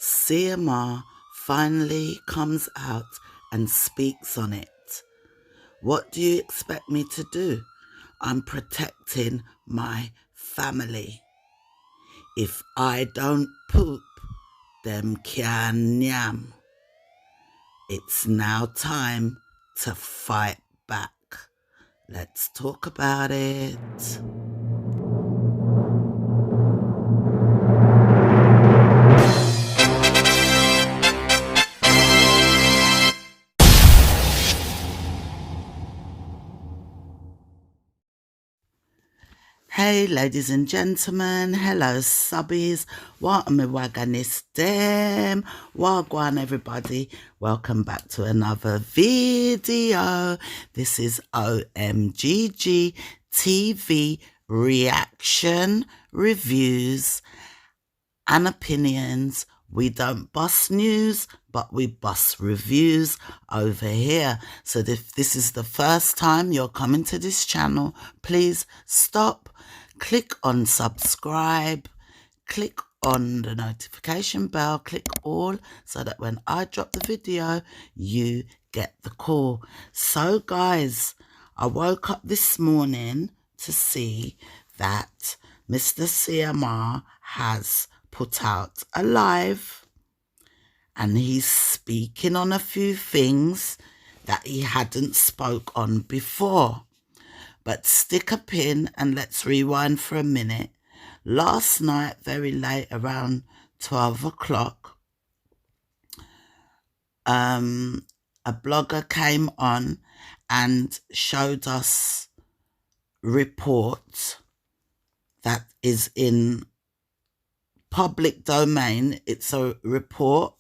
CMR finally comes out and speaks on it. What do you expect me to do? I'm protecting my family. If I don't poop, them can yam. It's now time to fight back. Let's talk about it. Hey ladies and gentlemen, hello subbies, what am I waganis dem? Wagwan everybody, welcome back to another video. This is OMGG TV reaction, reviews and opinions. We don't bust news, but we bust reviews over here. So if this is the first time you're coming to this channel, please stop, click on subscribe, click on the notification bell, click all, so that when I drop the video, you get the call. So guys, I woke up this morning to see that Mr. CMR has put out a live and he's speaking on a few things that he hadn't spoke on before. But stick a pin and let's rewind for a minute. Last night, very late, around 12 o'clock, a blogger came on and showed us reports that is in public domain. It's a report.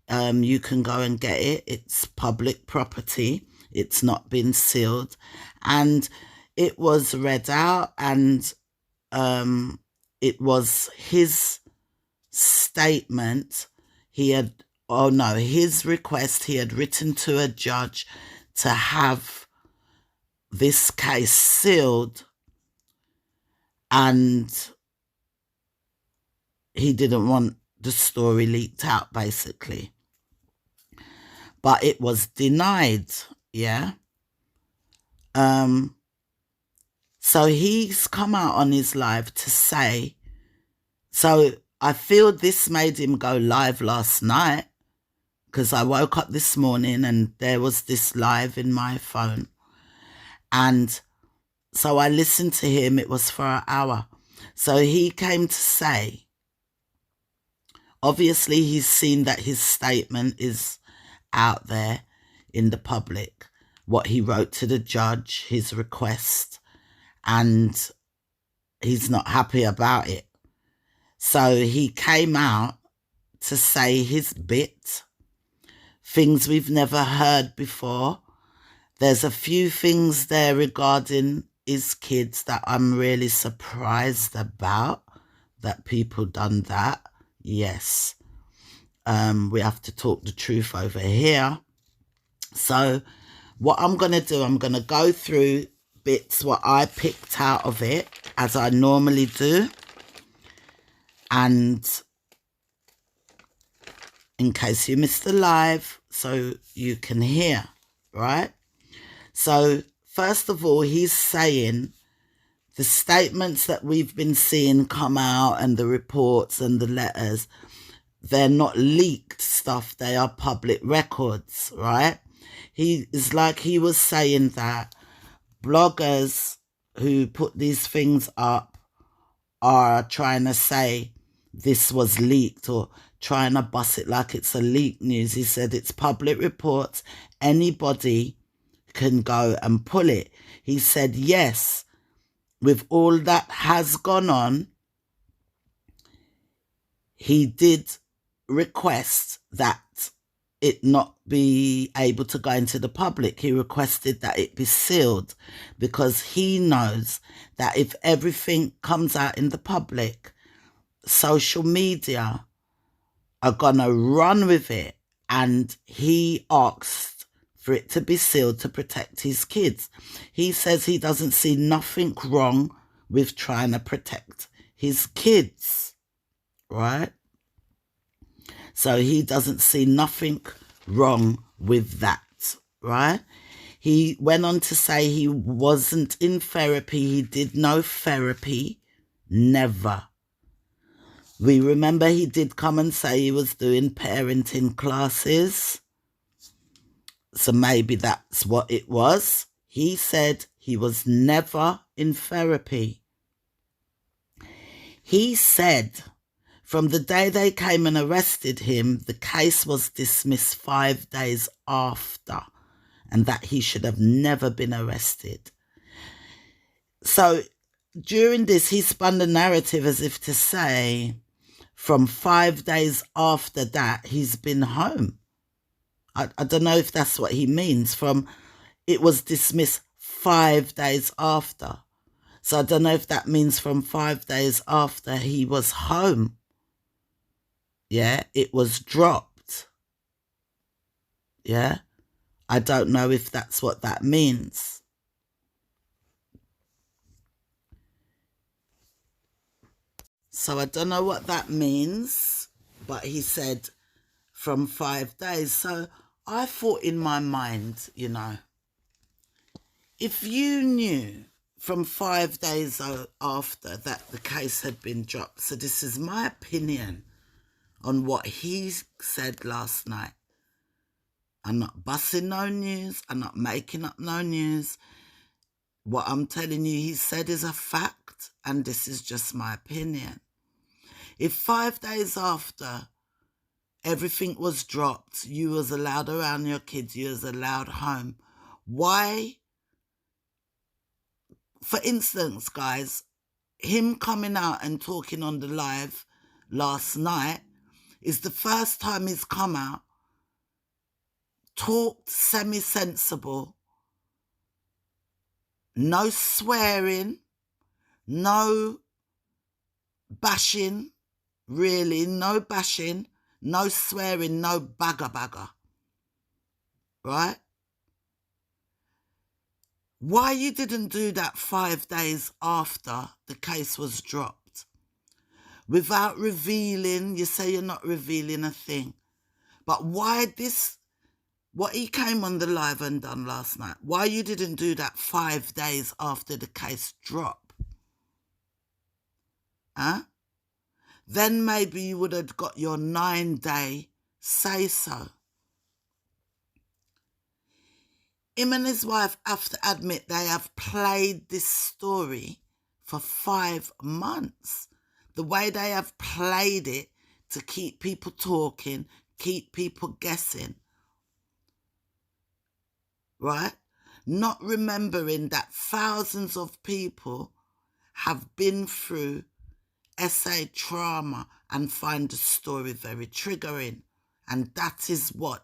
You can go and get it. It's public property. It's not been sealed. And it was read out, and it was his statement. His request. He had written to a judge to have this case sealed, and he didn't want the story leaked out, basically. But it was denied, yeah? So he's come out on his live to say, so I feel this made him go live last night, because I woke up this morning and there was this live in my phone. And so I listened to him. It was for an hour. So he came to say, obviously, he's seen that his statement is out there in the public, what he wrote to the judge, his request, and he's not happy about it. So he came out to say his bit, things we've never heard before. There's a few things there regarding his kids that I'm really surprised about, that people done that. Yes, we have to talk the truth over here. So what I'm going to do, I'm going to go through bits what I picked out of it, as I normally do. And in case you missed the live, so you can hear, right? So first of all, he's saying the statements that we've been seeing come out and the reports and the letters, they're not leaked stuff. They are public records, right? He is like he was saying that bloggers who put these things up are trying to say this was leaked, or trying to bust it like it's a leak news. He said it's public reports. Anybody can go and pull it. He said, yes, with all that has gone on, he did request that it not be able to go into the public. He requested that it be sealed, because he knows that if everything comes out in the public, social media are gonna run with it, and he asked for it to be sealed to protect his kids. He says he doesn't see nothing wrong with trying to protect his kids, right? So he doesn't see nothing wrong with that, right? He went on to say he wasn't in therapy. He did no therapy. Never. We remember he did come and say he was doing parenting classes. So maybe that's what it was. He said he was never in therapy. He said from the day they came and arrested him, the case was dismissed 5 days after, and that he should have never been arrested. So during this, he spun the narrative as if to say, from 5 days after that, he's been home. I don't know if that's what he means. From it was dismissed 5 days after. So I don't know if that means from 5 days after he was home. Yeah, it was dropped. Yeah, I don't know if that's what that means. So I don't know what that means, but he said from 5 days. So I thought in my mind, if you knew from 5 days after that the case had been dropped, so this is my opinion on what he said last night. I'm not bussing no news. I'm not making up no news. What I'm telling you he said is a fact, and this is just my opinion. If 5 days after everything was dropped, you was allowed around your kids, you was allowed home, why? For instance, guys, him coming out and talking on the live last night is the first time he's come out, talked semi-sensible, no swearing, no bashing, really, no bashing, no swearing, no bagger, right? Why you didn't do that 5 days after the case was dropped? Without revealing, you say you're not revealing a thing. But why this, what he came on the live and done last night, why you didn't do that 5 days after the case dropped? Huh? Then maybe you would have got your 9-day say-so. Him and his wife have to admit they have played this story for 5 months. The way they have played it to keep people talking, keep people guessing. Right? Not remembering that thousands of people have been through SA trauma and find the story very triggering. And that is what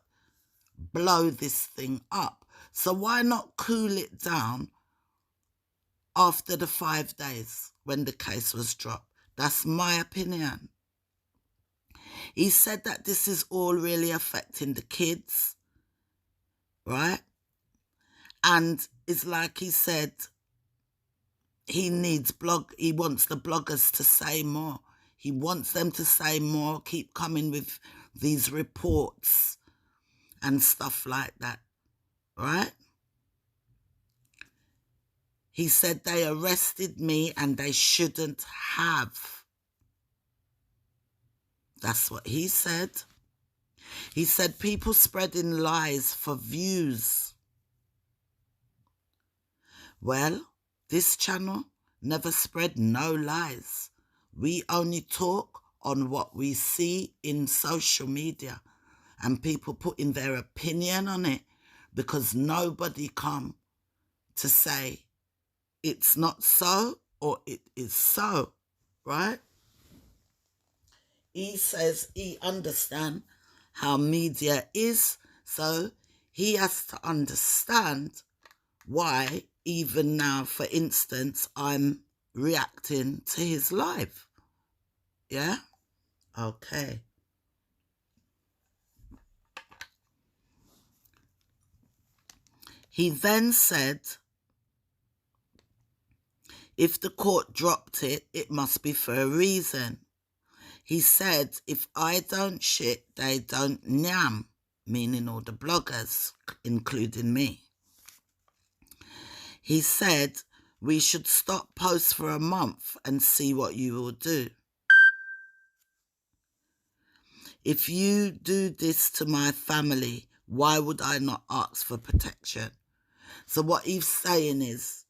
blow this thing up. So why not cool it down after the 5 days when the case was dropped? That's my opinion. He said that this is all really affecting the kids, right? And it's like he said, he wants the bloggers to say more. He wants them to say more, keep coming with these reports and stuff like that, right? He said they arrested me and they shouldn't have. That's what he said. He said people spreading lies for views. Well, this channel never spread no lies. We only talk on what we see in social media and people putting their opinion on it because nobody come to say it's not so or it is so, right? He says he understands how media is, so he has to understand why even now, for instance, I'm reacting to his live. Yeah? Okay. He then said, if the court dropped it, it must be for a reason. He said, if I don't shit, they don't nyam, meaning all the bloggers, including me. He said, we should stop posts for a month and see what you will do. If you do this to my family, why would I not ask for protection? So what he's saying is,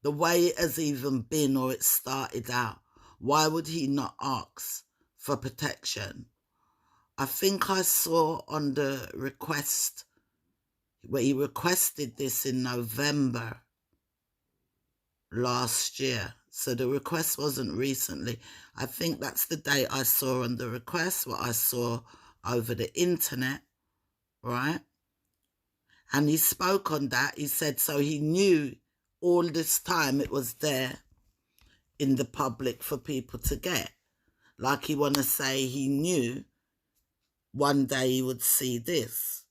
the way it has even been or it started out, why would he not ask for protection? I think I saw on the request, where he requested this in November last year. So the request wasn't recently. I think that's the date I saw on the request, what I saw over the internet, right? And he spoke on that. He said, so he knew all this time it was there in the public for people to get. Like he want to say he knew one day he would see this.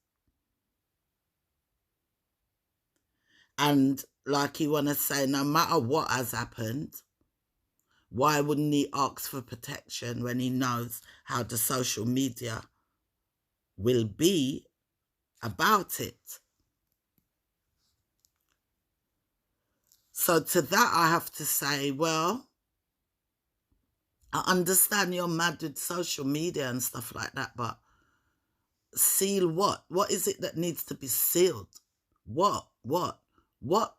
And like he want to say, no matter what has happened, why wouldn't he ask for protection when he knows how the social media will be about it? So to that I have to say, well, I understand you're mad with social media and stuff like that, but seal what? What is it that needs to be sealed? What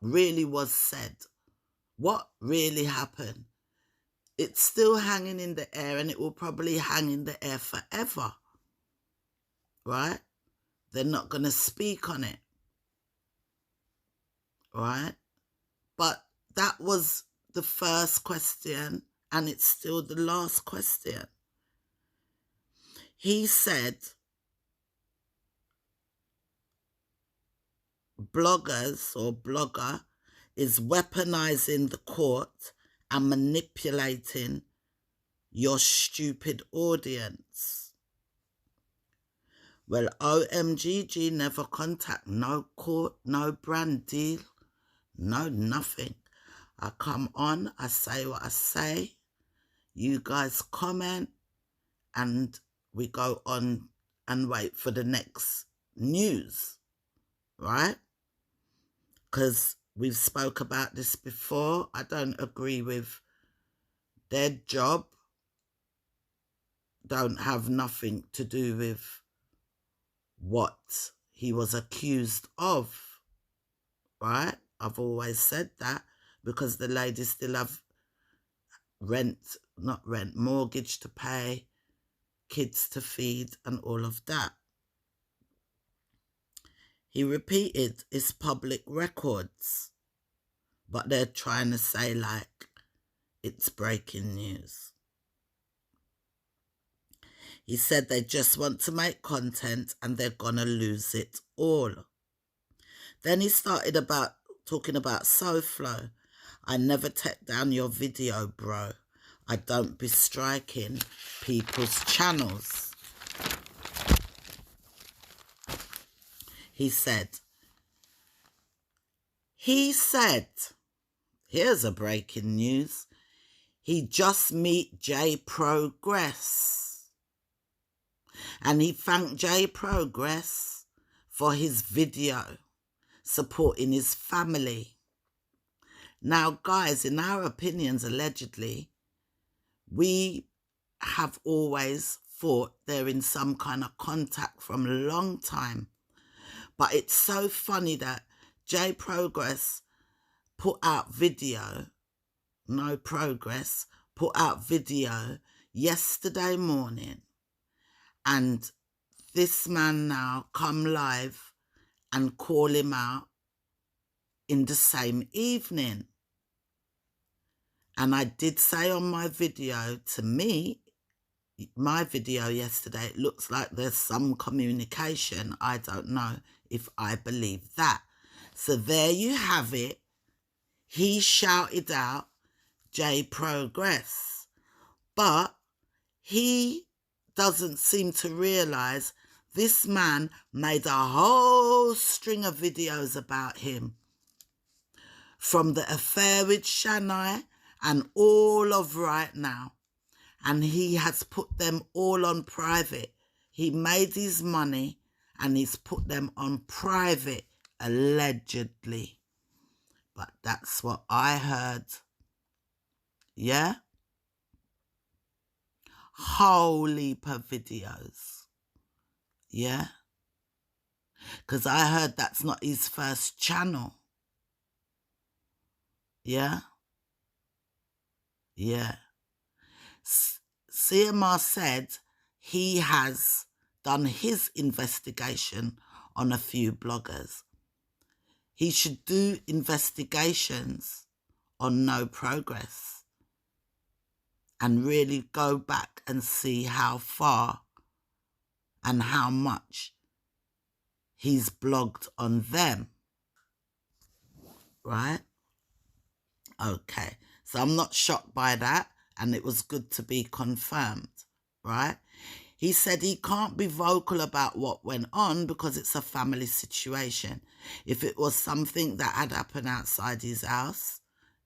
really was said? What really happened? It's still hanging in the air, and it will probably hang in the air forever, right? They're not going to speak on it, right? But that was the first question, and it's still the last question. He said, bloggers or blogger is weaponizing the court and manipulating your stupid audience. Well, OMGG never contact, no court, no brand deal, no nothing. I come on, I say what I say, you guys comment, and we go on and wait for the next news, right? Because we've spoke about this before. I don't agree with their job. Don't have nothing to do with what he was accused of, right? I've always said that, because the ladies still have mortgage to pay, kids to feed, and all of that. He repeated it's public records, but they're trying to say like it's breaking news. He said they just want to make content and they're gonna lose it all. Then he started talking about Soflow. I never take down your video, bro. I don't be striking people's channels. He said, here's a breaking news. He just meet J Progress. And he thanked J Progress for his video supporting his family. Now, guys, in our opinions, allegedly, we have always thought they're in some kind of contact from a long time. But it's so funny that J Progress put out video, no progress, put out video yesterday morning, and this man now come live and call him out in the same evening. And I did say on my video, to me, my video yesterday, it looks like there's some communication. I don't know if I believe that. So there you have it. He shouted out J Progress, but he doesn't seem to realise this man made a whole string of videos about him, from the affair with Shania and all of right now. and he has put them all on private. He made his money and he's put them on private, allegedly. But that's what I heard. Yeah? Whole heap of videos. Yeah? Because I heard that's not his first channel. Yeah? Yeah. CMR said he has done his investigation on a few bloggers. He should do investigations on No Progress and really go back and see how far and how much he's blogged on them, right? Okay, so I'm not shocked by that, and it was good to be confirmed, right? He said he can't be vocal about what went on because it's a family situation. If it was something that had happened outside his house,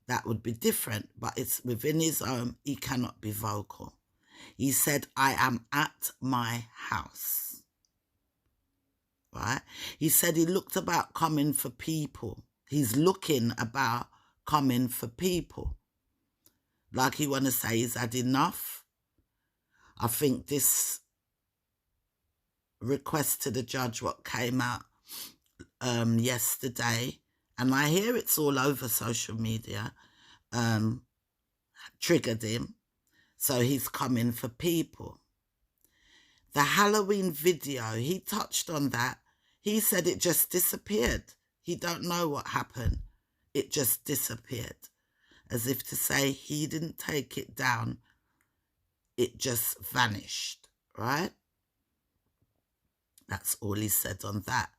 that would be different, but it's within his home, he cannot be vocal. He said, I am at my house, right? He said he looked about coming for people. He's looking about coming for people. Like he want to say he's had enough. I think this request to the judge what came out yesterday, and I hear it's all over social media, triggered him, so he's coming for people. The Halloween video, he touched on that. He said it just disappeared. He don't know what happened. It just disappeared, as if to say he didn't take it down. It just vanished, right? That's all he said on that.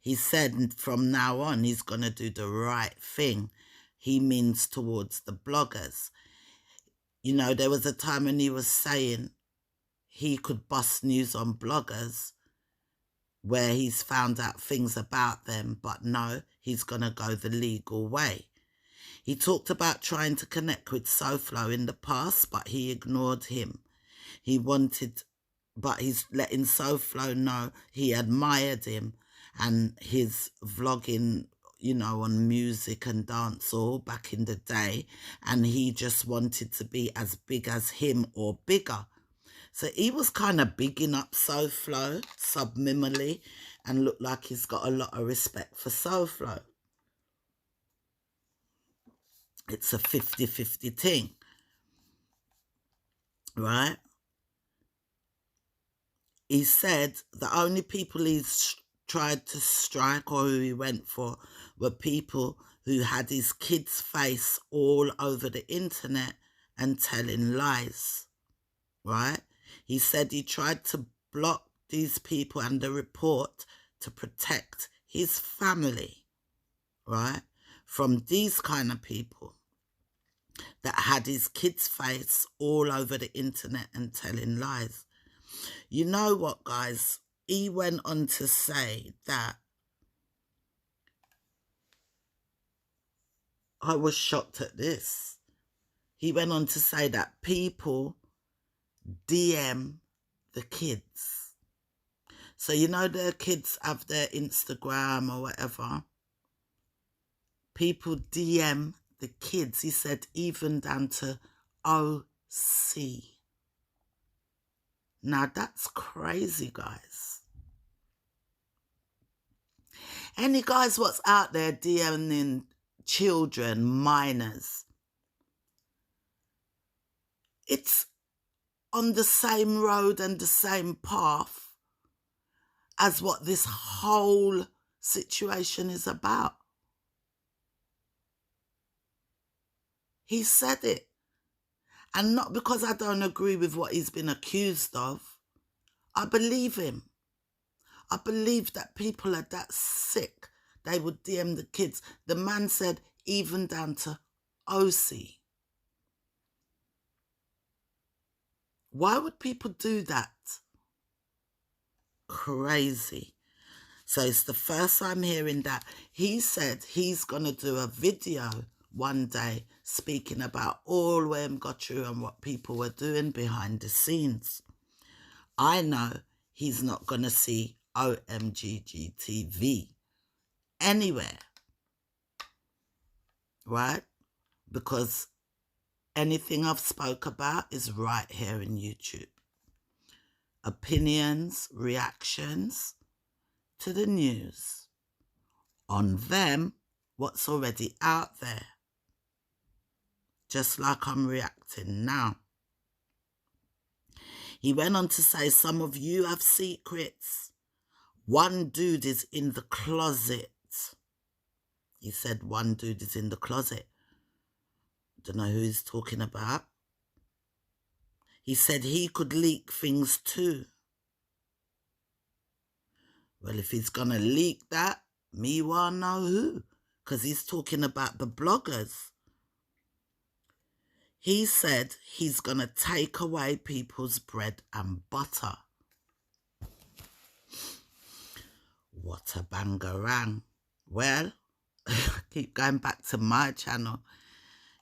He said from now on, he's going to do the right thing. He means towards the bloggers. You know, there was a time when he was saying he could bust news on bloggers where he's found out things about them, but no, he's going to go the legal way. He talked about trying to connect with Soflow in the past, but he ignored him. But he's letting Soflow know he admired him and his vlogging, you know, on music and dancehall back in the day, and he just wanted to be as big as him or bigger. So he was kind of bigging up Soflow subliminally and looked like he's got a lot of respect for Soflow. It's a 50-50 thing, right? He said the only people he's tried to strike or who he went for were people who had his kid's face all over the internet and telling lies, right? He said he tried to block these people and the report to protect his family, right, from these kind of people that had his kid's face all over the internet and telling lies. You know what, guys? He went on to say that I was shocked at this. He went on to say that people DM the kids. So, you know, the kids have their Instagram or whatever. People DM the kids. He said even down to OC. Now, that's crazy, guys. Any guys what's out there DMing children, minors, it's on the same road and the same path as what this whole situation is about. He said it. And not because I don't agree with what he's been accused of. I believe him. I believe that people are that sick, they would DM the kids. The man said even down to OC. Why would people do that? Crazy. So it's the first I'm hearing that. He said he's going to do a video one day speaking about all where him got through and what people were doing behind the scenes. I know he's not going to see OMGGTV anywhere, right? Because anything I've spoke about is right here in YouTube. Opinions, reactions to the news on them, what's already out there. Just like I'm reacting now. He went on to say, some of you have secrets. One dude is in the closet. He said one dude is in the closet. Don't know who he's talking about. He said he could leak things too. Well, if he's going to leak that, me wanna know who. Because he's talking about the bloggers. He said he's going to take away people's bread and butter. What a bangarang. Well, keep going back to my channel.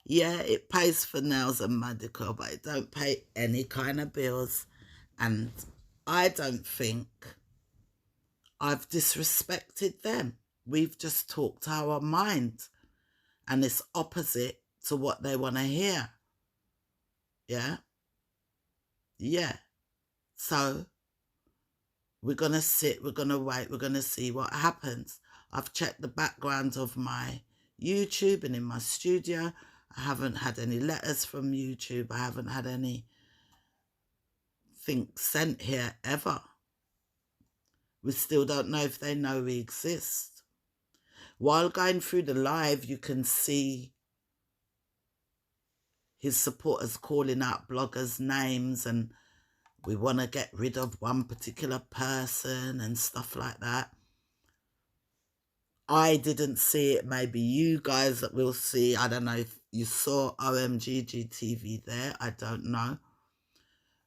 Yeah, it pays for nails and medical, but it don't pay any kind of bills. And I don't think I've disrespected them. We've just talked our mind. And it's opposite to what they want to hear. Yeah? Yeah. So, we're going to sit, we're going to wait, we're going to see what happens. I've checked the background of my YouTube and in my studio. I haven't had any letters from YouTube. I haven't had anything sent here ever. We still don't know if they know we exist. While going through the live, you can see his supporters calling out bloggers' names and we want to get rid of one particular person and stuff like that. I didn't see it. Maybe you guys that will see. I don't know if you saw OMGGTV there. I don't know.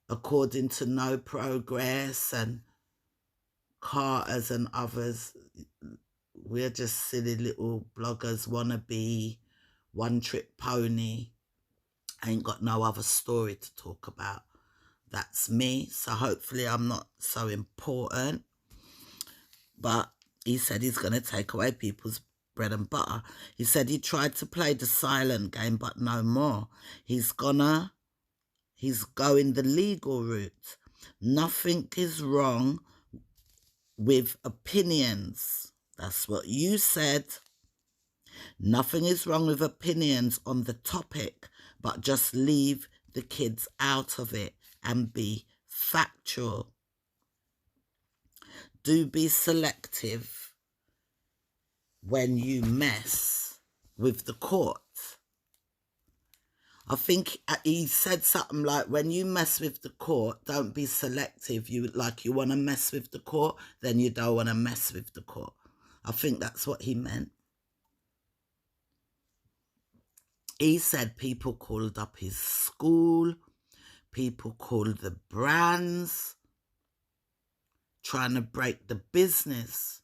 According to No Progress and Carters and others, we're just silly little bloggers, wannabe, one-trick pony. I ain't got no other story to talk about. That's me. So hopefully I'm not so important. But he said he's going to take away people's bread and butter. He said he tried to play the silent game, but no more. He's going the legal route. Nothing is wrong with opinions. That's what you said. Nothing is wrong with opinions on the topic, but just leave the kids out of it and be factual. Do be selective when you mess with the court. I think he said something like, when you mess with the court, don't be selective. You want to mess with the court, then you don't want to mess with the court. I think that's what he meant. He said people called up his school, people called the brands, trying to break the business.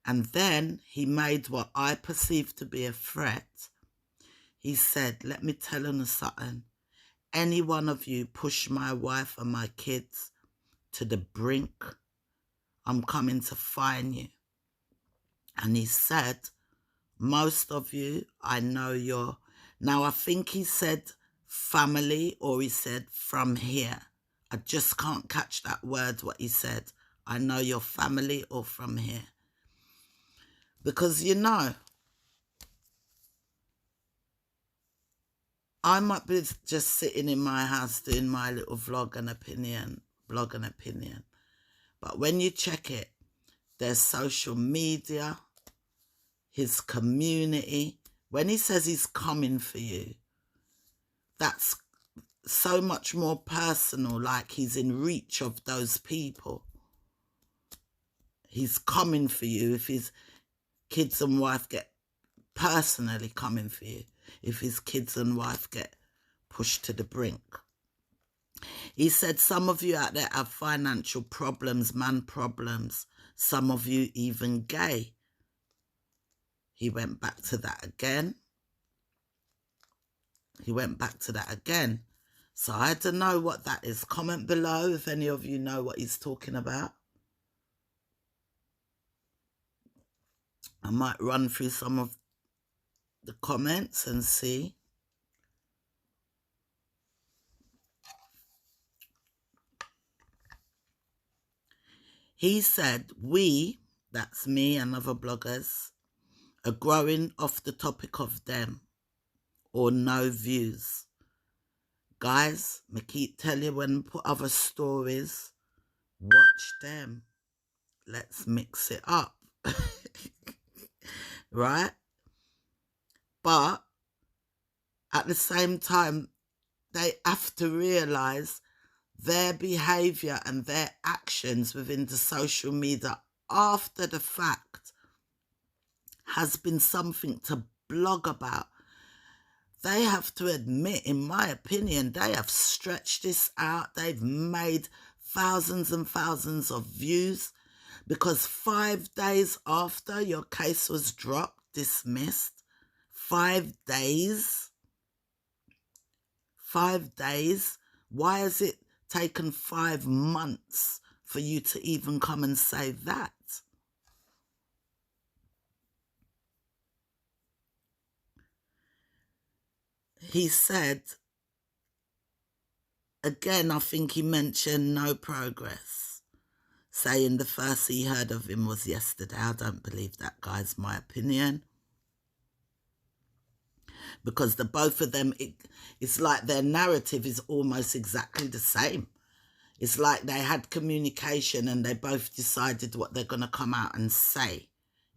And then he made what I perceived to be a threat. He said, let me tell you something. Any one of you push my wife and my kids to the brink, I'm coming to find you. And he said, most of you, I know you're... Now, I think he said family or he said from here. I just can't catch that word, what he said. I know you're family or from here. Because, you know, I might be just sitting in my house doing my little blog and opinion. But when you check it, there's social media, his community. When he says he's coming for you, that's so much more personal, like he's in reach of those people. He's coming for you. If his kids and wife get personally coming for you, if his kids and wife get pushed to the brink. He said some of you out there have financial problems, man problems, some of you even gay. he went back to that again. So I don't know what that is. Comment below if any of you know what he's talking about. I might run through some of the comments and see. He said, we, that's me and other bloggers, are growing off the topic of them or no views. Guys, me keep tell you when I put other stories, watch them. Let's mix it up. Right? But at the same time, they have to realise their behaviour and their actions within the social media after the fact has been something to blog about. They have to admit, in my opinion, they have stretched this out. They've made thousands and thousands of views because 5 days after your case was dropped, dismissed, 5 days, 5 days, why has it taken 5 months for you to even come and say that? He said, again, I think he mentioned no progress, saying the first he heard of him was yesterday. I don't believe that, guys, my opinion. Because the both of them, it's like their narrative is almost exactly the same. It's like they had communication and they both decided what they're going to come out and say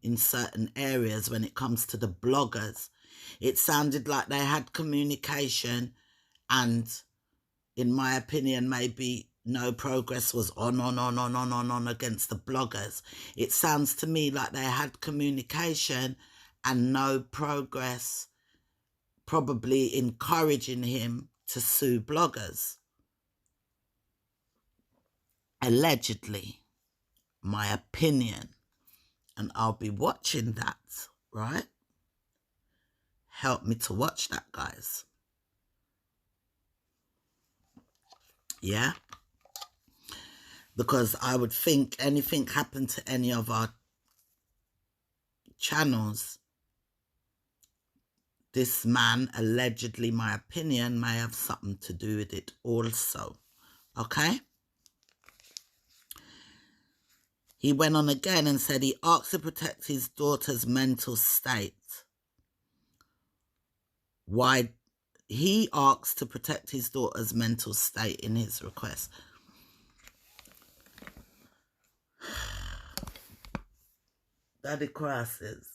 in certain areas when it comes to the bloggers. It sounded like they had communication and, in my opinion, maybe no progress was on against the bloggers. It sounds to me like they had communication and no progress, probably encouraging him to sue bloggers. Allegedly, my opinion. And I'll be watching that, right? Help me to watch that, guys. Yeah? Because I would think anything happened to any of our channels, this man, allegedly, my opinion, may have something to do with it also. Okay? He went on again and said he asked to protect his daughter's mental state. Why? He asked to protect his daughter's mental state in his request. Daddy crosses.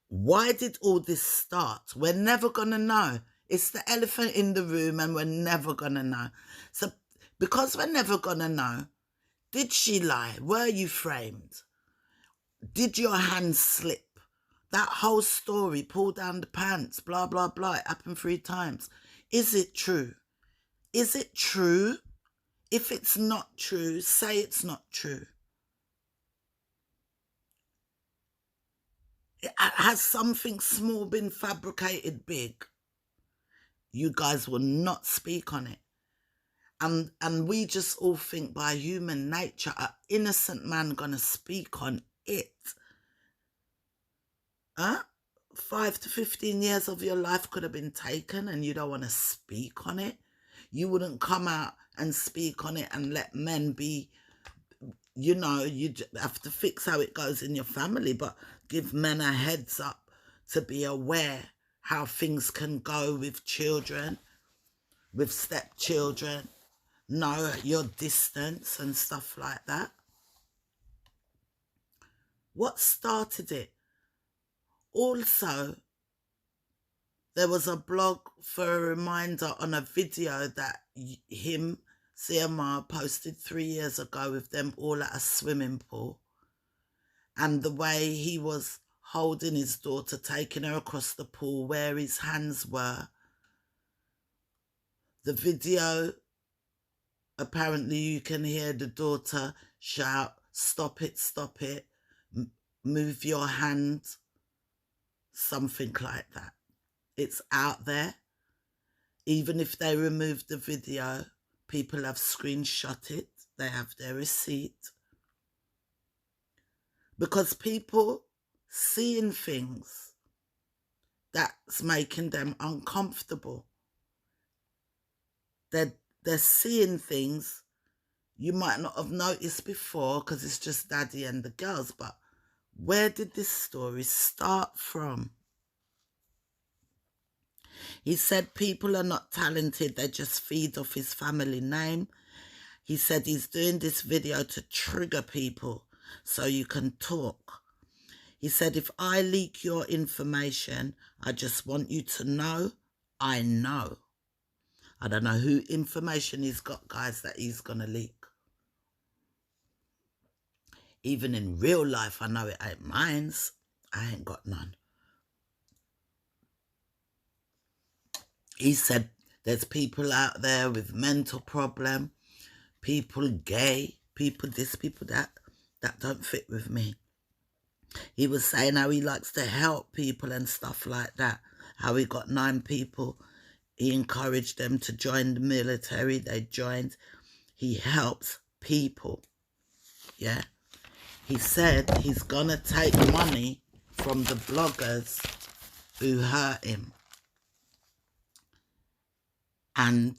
Why did all this start? We're never going to know. It's the elephant in the room and we're never going to know. So because we're never going to know, did she lie? Were you framed? Did your hand slip? That whole story, pull down the pants, blah, blah, blah, it happened 3 times. Is it true? Is it true? If it's not true, say it's not true. Has something small been fabricated big? You guys will not speak on it. And we just all think by human nature, an innocent man gonna speak on it. Huh? 5 to 15 years of your life could have been taken and you don't want to speak on it. You wouldn't come out and speak on it and let men be, you know, you have to fix how it goes in your family, but give men a heads up to be aware how things can go with children, with stepchildren, know your distance and stuff like that. What started it? Also, there was a blog for a reminder on a video that him, CMR, posted 3 years ago with them all at a swimming pool. And the way he was holding his daughter, taking her across the pool where his hands were. The video, apparently you can hear the daughter shout, stop it, stop it, move your hand, something like that. It's out there. Even if they remove the video, people have screenshot it. They have their receipt. Because people seeing things that's making them uncomfortable. They're seeing things you might not have noticed before because it's just daddy and the girls. But where did this story start from? He said people are not talented, they just feed off his family name. He said he's doing this video to trigger people so you can talk. He said, if I leak your information, I just want you to know, I know. I don't know who information he's got, guys, that he's going to leak. Even in real life, I know it ain't mine. I ain't got none. He said there's people out there with mental problem, people gay, people this, people that don't fit with me. He was saying how he likes to help people and stuff like that. How he got 9 people. He encouraged them to join the military. They joined. He helps people. Yeah. He said he's going to take money from the bloggers who hurt him. And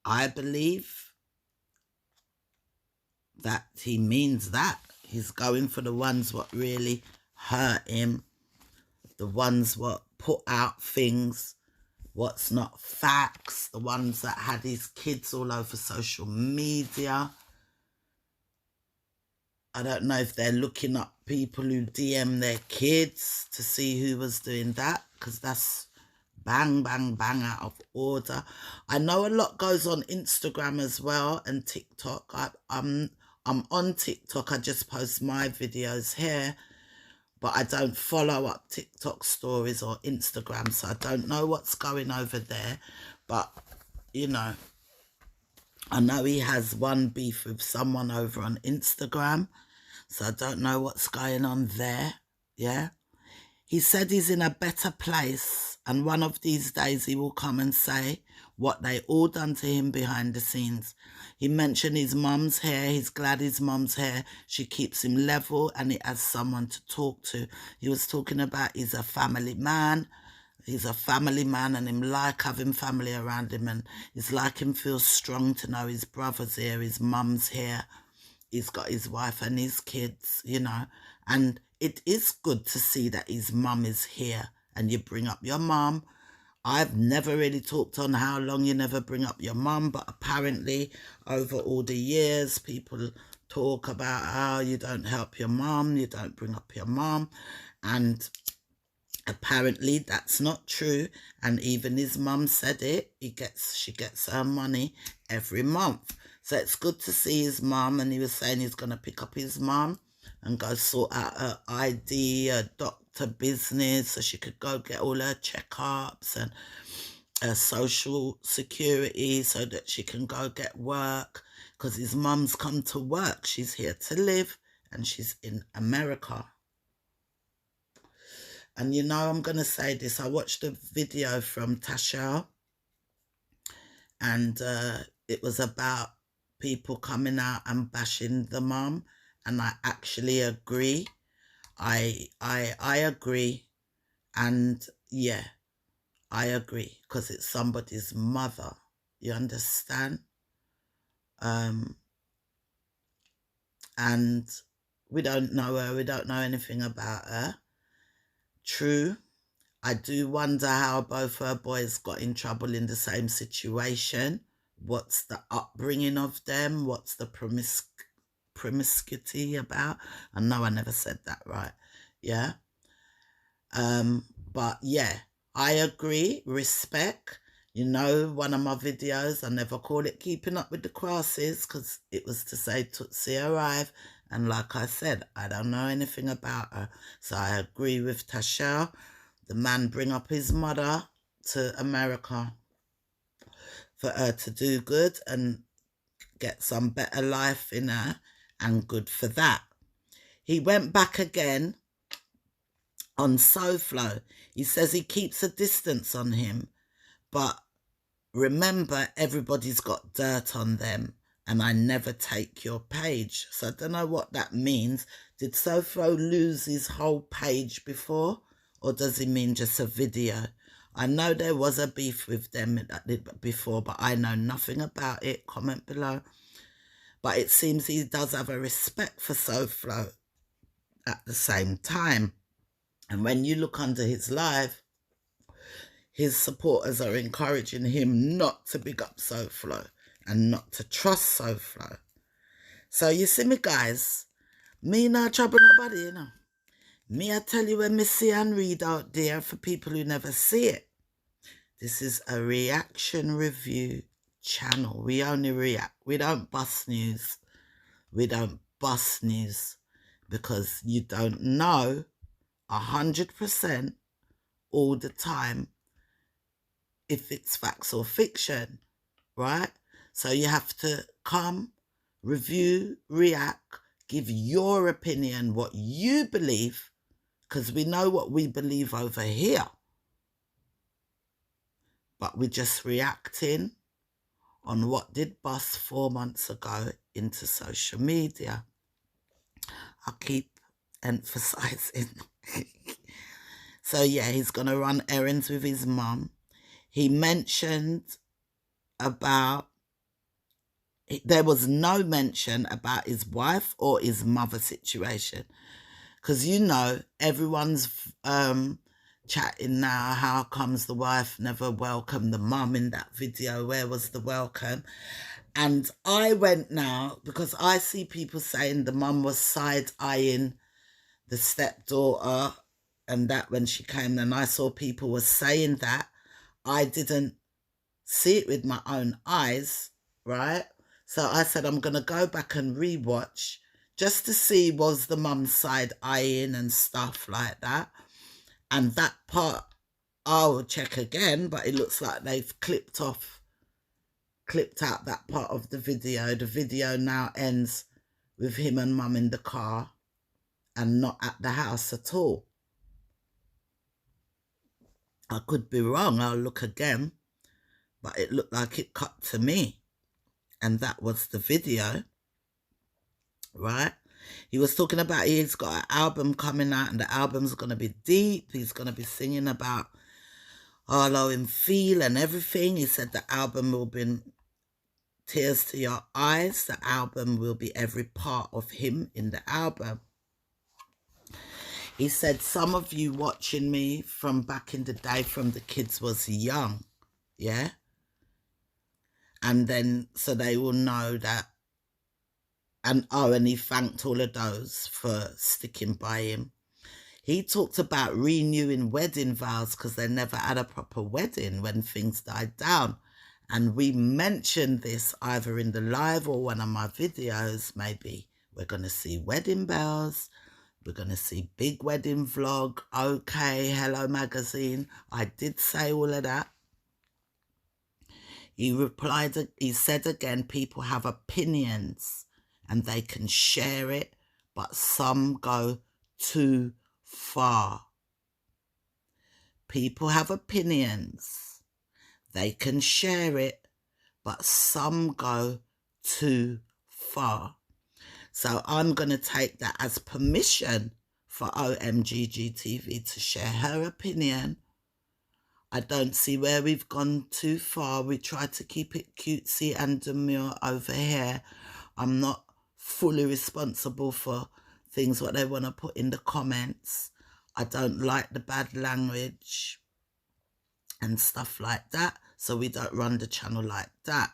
I believe that he means that. He's going for the ones what really hurt him, the ones what put out things, what's not facts, the ones that had his kids all over social media. I don't know if they're looking up people who DM their kids to see who was doing that, because that's bang, bang, bang out of order. I know a lot goes on Instagram as well and TikTok. I'm on TikTok. I just post my videos here, but I don't follow up TikTok stories or Instagram, so I don't know what's going over there. But, you know, I know he has one beef with someone over on Instagram, so I don't know what's going on there, yeah? He said he's in a better place, and one of these days he will come and say what they all done to him behind the scenes. He mentioned his mum's here. He's glad his mum's here. She keeps him level and he has someone to talk to. He was talking about he's a family man. He's a family man and him like having family around him, and it's like him feels strong to know his brother's here, his mum's here. He's got his wife and his kids, you know, and it is good to see that his mum is here and you bring up your mum. I've never really talked on how long you never bring up your mum, but apparently over all the years, people talk about how you don't help your mum, you don't bring up your mum, and apparently that's not true. And even his mum said it. She gets her money every month. So it's good to see his mum, and he was saying he's going to pick up his mum and go sort out her ID, her doctor business, so she could go get all her checkups and her social security so that she can go get work, because his mum's come to work. She's here to live and she's in America. And you know, I'm going to say this. I watched a video from Tasha, and it was about people coming out and bashing the mum, and I actually agree. I agree, and yeah, I agree, because it's somebody's mother. You understand? And we don't know her. We don't know anything about her. True. I do wonder how both her boys got in trouble in the same situation. What's the upbringing of them? What's the promiscuity about? I know I never said that right. Yeah. But yeah, I agree. Respect. You know, one of my videos, I never called it Keeping Up with the Crosses, because it was to say Tootsie arrive. And like I said, I don't know anything about her. So I agree with Tasha. The man bring up his mother to America for her to do good and get some better life in her, and good for that. He went back again on Soflow. He says he keeps a distance on him, but remember, everybody's got dirt on them, and I never take your page. So I don't know what that means. Did Soflow lose his whole page before, or does he mean just a video? I know there was a beef with them before, but I know nothing about it. Comment below. But it seems he does have a respect for Soflow at the same time. And when you look under his live, his supporters are encouraging him not to big up Soflow and not to trust Soflow. So you see me, guys, me not trouble nobody, you know. Me, I tell you when me see and read out there for people who never see it. This is a reaction review channel. We only react. We don't bust news. We don't bust news because you don't know 100% all the time if it's facts or fiction, right? So you have to come, review, react, give your opinion, what you believe, because we know what we believe over here. But we're just reacting on what did bust 4 months ago into social media. I'll keep emphasizing. So yeah, he's going to run errands with his mum. He mentioned about, there was no mention about his wife or his mother situation. Because, you know, everyone's chatting now, how comes the wife never welcomed the mum in that video? Where was the welcome? And I went now, because I see people saying the mum was side-eyeing the stepdaughter and that when she came, and I saw people were saying that. I didn't see it with my own eyes, right? So I said, I'm going to go back and rewatch just to see was the mum side eyeing and stuff like that. And that part, I'll check again, but it looks like they've clipped out that part of the video. The video now ends with him and mum in the car and not at the house at all. I could be wrong, I'll look again, but it looked like it cut to me. And that was the video, right? He was talking about he's got an album coming out and the album's going to be deep. He's going to be singing about how him feel and everything. He said the album will bring tears to your eyes. The album will be every part of him in the album. He said some of you watching me from back in the day from the kids was young, yeah? And then, so they will know that, and he thanked all of those for sticking by him. He talked about renewing wedding vows because they never had a proper wedding when things died down. And we mentioned this either in the live or one of my videos, maybe. We're going to see wedding bells. We're going to see big wedding vlog. Okay, Hello Magazine. I did say all of that. He replied, he said again, people have opinions and they can share it, but some go too far. People have opinions. They can share it, but some go too far. So I'm going to take that as permission for OMGGTV to share her opinion. I don't see where we've gone too far. We try to keep it cutesy and demure over here. I'm not fully responsible for things what they want to put in the comments. I don't like the bad language and stuff like that. So we don't run the channel like that.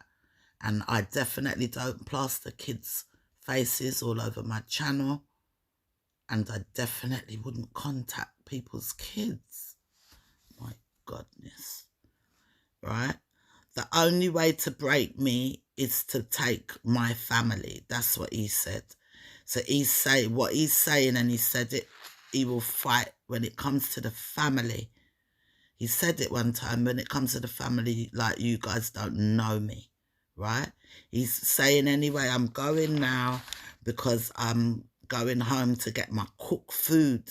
And I definitely don't plaster kids' faces all over my channel. And I definitely wouldn't contact people's kids. My goodness. Right? The only way to break me is to take my family. That's what he said. So he's saying what he's saying, and he said it, he will fight when it comes to the family. He said it one time, when it comes to the family, like, you guys don't know me, right? He's saying, anyway, I'm going now because I'm going home to get my cooked food,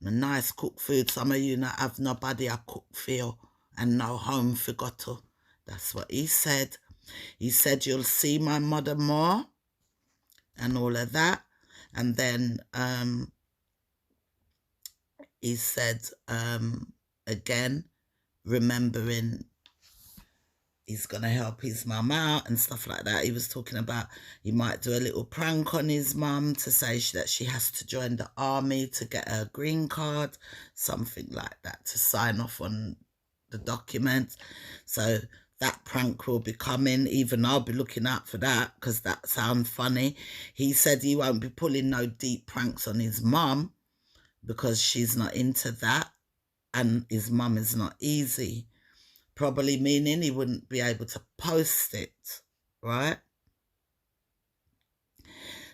my nice cooked food. Some of you not have nobody I cook for you and no home for go to. That's what he said. He said, you'll see my mother more and all of that. And then he said, again, remembering he's going to help his mum out and stuff like that. He was talking about he might do a little prank on his mum to say that she has to join the army to get her green card, something like that, to sign off on the documents. So that prank will be coming. Even I'll be looking out for that because that sounds funny. He said he won't be pulling no deep pranks on his mum because she's not into that and his mum is not easy. Probably meaning he wouldn't be able to post it, right?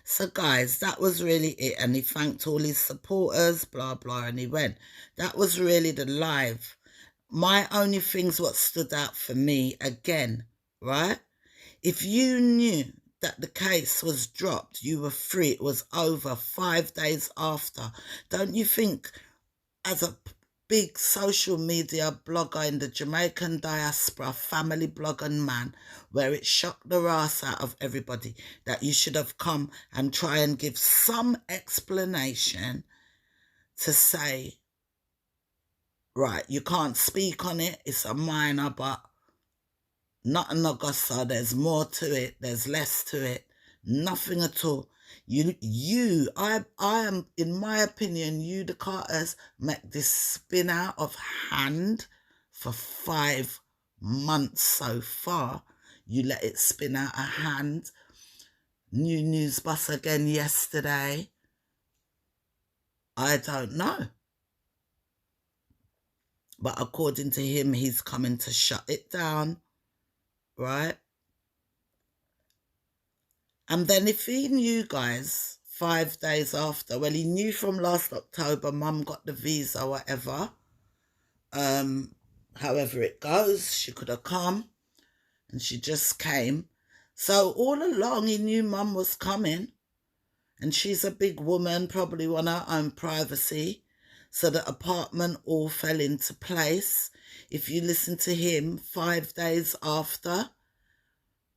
So guys, that was really it. And he thanked all his supporters, blah, blah, and he went. That was really the live. My only things what stood out for me, again, right? If you knew that the case was dropped, you were free, it was over 5 days after, don't you think as a big social media blogger in the Jamaican diaspora, family blogger man, where it shocked the ass out of everybody, that you should have come and try and give some explanation to say, right, you can't speak on it, it's a minor, but not an Augusta, there's more to it, there's less to it, nothing at all. I am, in my opinion, you, the Carters, make this spin out of hand for 5 months so far. You let it spin out of hand. New news bus again yesterday. I don't know. But according to him, he's coming to shut it down, right? And then if he knew, guys, 5 days after, well, he knew from last October, mum got the visa, whatever. However it goes, she could have come and she just came. So all along he knew mum was coming, and she's a big woman, probably want her own privacy. So the apartment all fell into place. If you listen to him, 5 days after.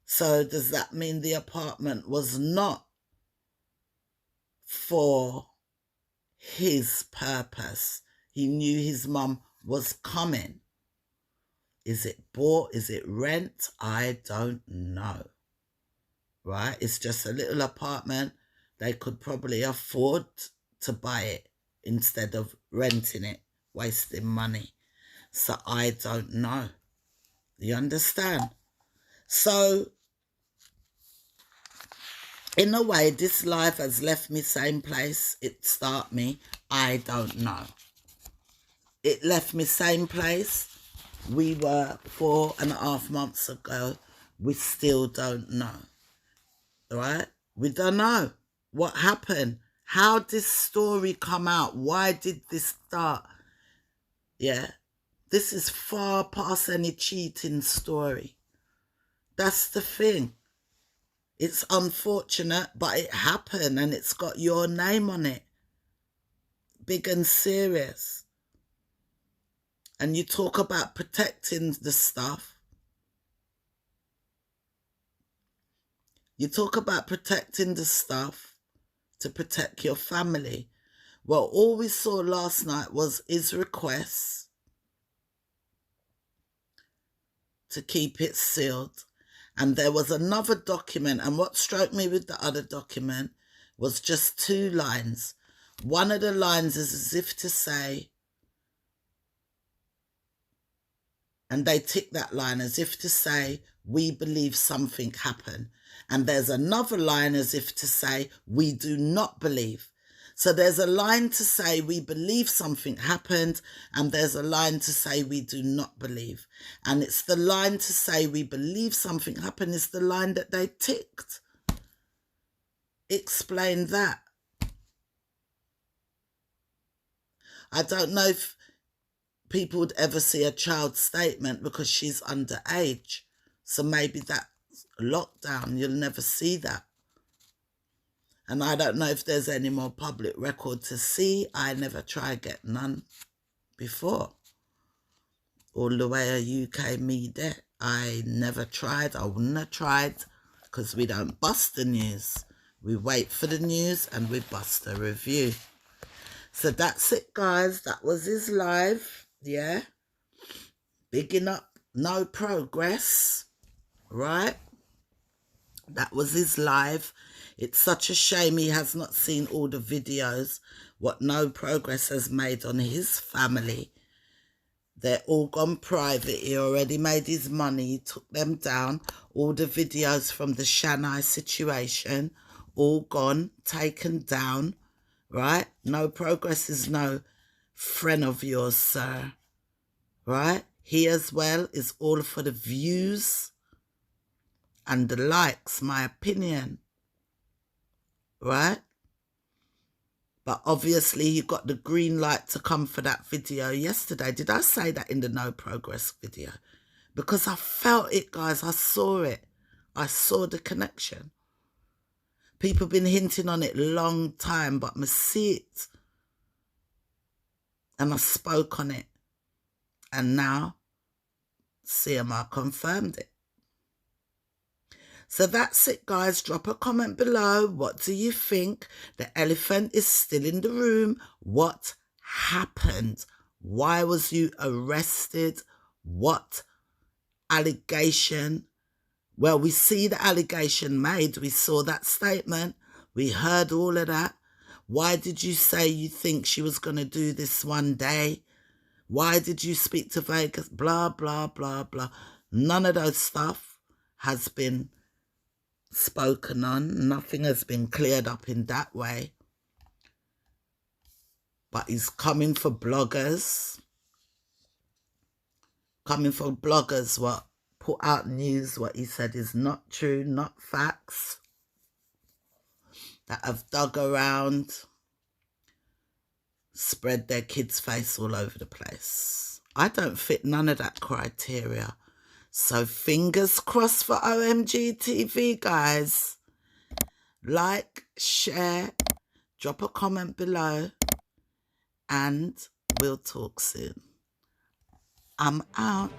So does that mean the apartment was not for his purpose? He knew his mum was coming. Is it bought? Is it rent? I don't know. Right? It's just a little apartment. They could probably afford to buy it instead of renting it, wasting money. So I don't know. You understand? So in a way, this life has left me same place it start me. I don't know. It left me same place we were 4.5 months ago. We still don't know. Right? We don't know what happened. How did this story come out? Why did this start? Yeah. This is far past any cheating story. That's the thing. It's unfortunate, but it happened and it's got your name on it. Big and serious. And you talk about protecting the stuff. You talk about protecting the stuff to protect your family. Well, all we saw last night was his request to keep it sealed. And there was another document, and what struck me with the other document was just 2 lines. One of the lines is as if to say, and they tick that line as if to say, we believe something happened. And there's another line as if to say, we do not believe. So there's a line to say we believe something happened, and there's a line to say we do not believe. And it's the line to say we believe something happened is the line that they ticked. Explain that. I don't know if people would ever see a child's statement because she's underage. So maybe that's lockdown, you'll never see that. And I don't know if there's any more public record to see. I never tried get none before. All the way a UK me there. I never tried. I wouldn't have tried because we don't bust the news. We wait for the news and we bust a review. So that's it, guys. That was his live. Yeah. Bigging up No Progress. Right? That was his live. It's such a shame he has not seen all the videos, what No Progress has made on his family. They're all gone private. He already made his money. He took them down. All the videos from the Shanghai situation, all gone, taken down, right? No Progress is no friend of yours, sir, right? He as well is all for the views and the likes, my opinion, right? But obviously you got the green light to come for that video yesterday. Did I say that in the No Progress video? Because I felt it, guys. I saw it. I saw the connection. People been hinting on it long time, but I see it. And I spoke on it. And now CMR confirmed it. So that's it, guys. Drop a comment below. What do you think? The elephant is still in the room. What happened? Why was you arrested? What allegation? Well, we see the allegation made. We saw that statement. We heard all of that. Why did you say you think she was going to do this one day? Why did you speak to Vegas? Blah, blah, blah, blah. None of those stuff has been spoken on. Nothing has been cleared up in that way. But he's coming for bloggers. Coming for bloggers what put out news what he said is not true, not facts. That have dug around, spread their kids' face all over the place. I don't fit none of that criteria. So fingers crossed for OMG TV, guys. Like, share, drop a comment below, and we'll talk soon. I'm out.